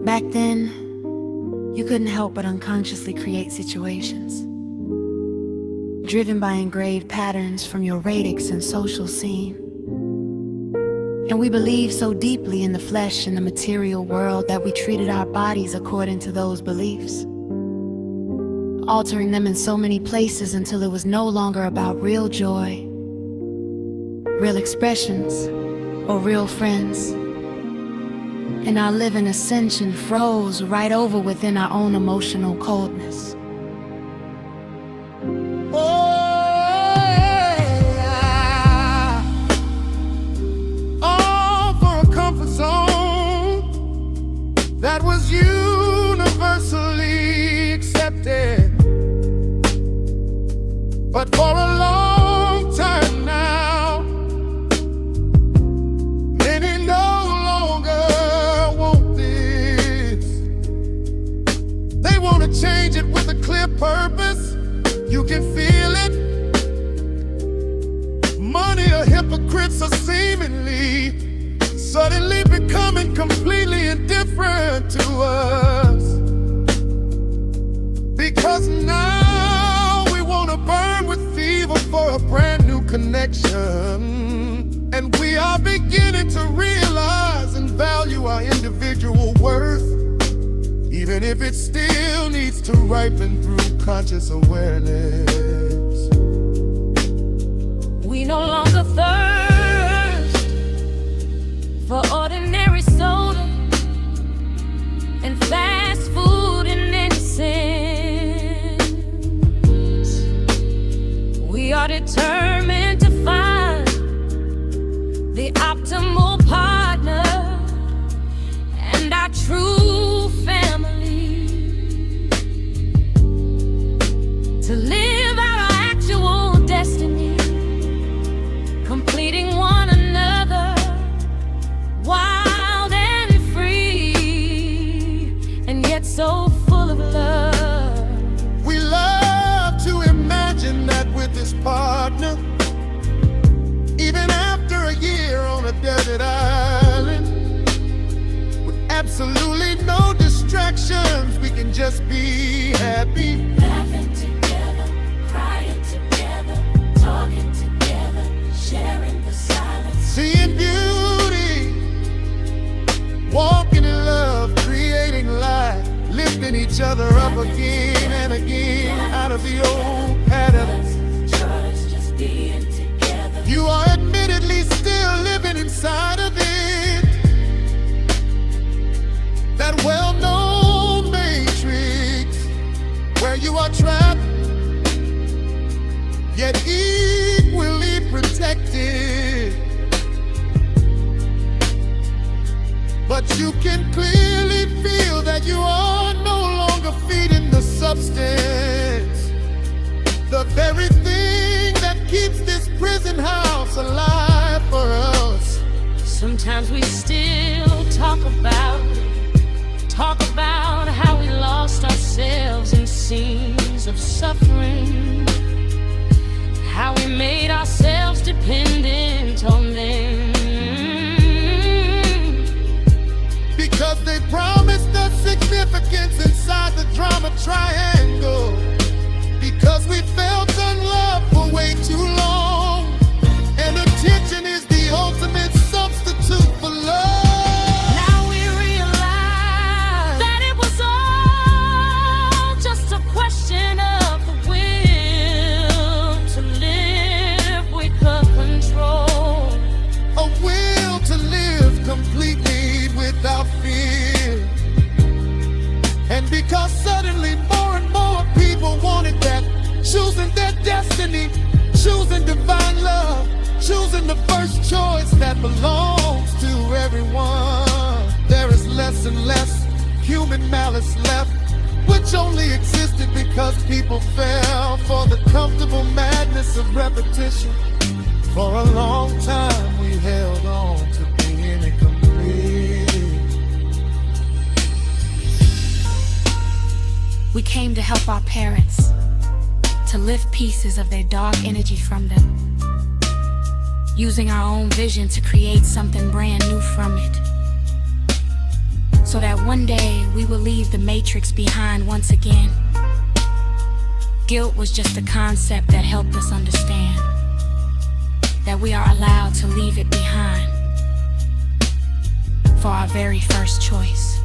Back then, you couldn't help but unconsciously create situations, driven by engraved patterns from your radix and social scene. And we believed so deeply in the flesh and the material world that we treated our bodies according to those beliefs, altering them in so many places until it was no longer about real joy, real expressions, or real friends. And our living ascension froze right over within our own emotional coldness. All for a comfort zone that was universally accepted. But for a long time now, many no longer want this. They want to change it with a clear purpose. You can feel it. Money or hypocrites are seemingly suddenly becoming completely indifferent to us. Because now we want to burn with fever for a brand new connection. And we are beginning to realize and value our individual worth, even if it still needs to ripen through conscious awareness. We no longer thirst for ordinary soda and fast food and innocence. We are determined to find the optimal partner and our true family, to live out our actual destiny, completing one another, wild and free, and yet so full of love. We love to imagine that with this partner, even after a year on a desert island, with absolutely no distractions, we can just be happy. Laughing together, crying together, talking together, sharing the silence. Seeing beauty, walking in love, creating life, lifting each other up again and again out of the old patterns. Just being together. You are admittedly still living inside of it, that well-known matrix where you are trapped, yet equally protected. But you can clearly feel that you are no longer feeding the substance, the very thing that keeps this prison house alive for us. Sometimes we still talk about how we lost ourselves in scenes of suffering, how we made ourselves dependent on them. Because they promised us significance inside the drama triangle. Because we felt unloved for way too long, and attention is the ultimate substitute for love. Now we realize that it was all just a question of the will to live with control. A will to live completely without fear. And because suddenly more and more people wanted that, choosing their destiny, choosing divine love, choosing the first choice that belongs to everyone, there is less and less human malice left, which only existed because people fell for the comfortable madness of repetition. For a long time we held on to being incomplete. We came to help our parents, to lift pieces of their dark energy from them, using our own vision to create something brand new from it. one day we will leave the matrix behind once again. Guilt was just a concept that helped us understand that we are allowed to leave it behind for our very first choice.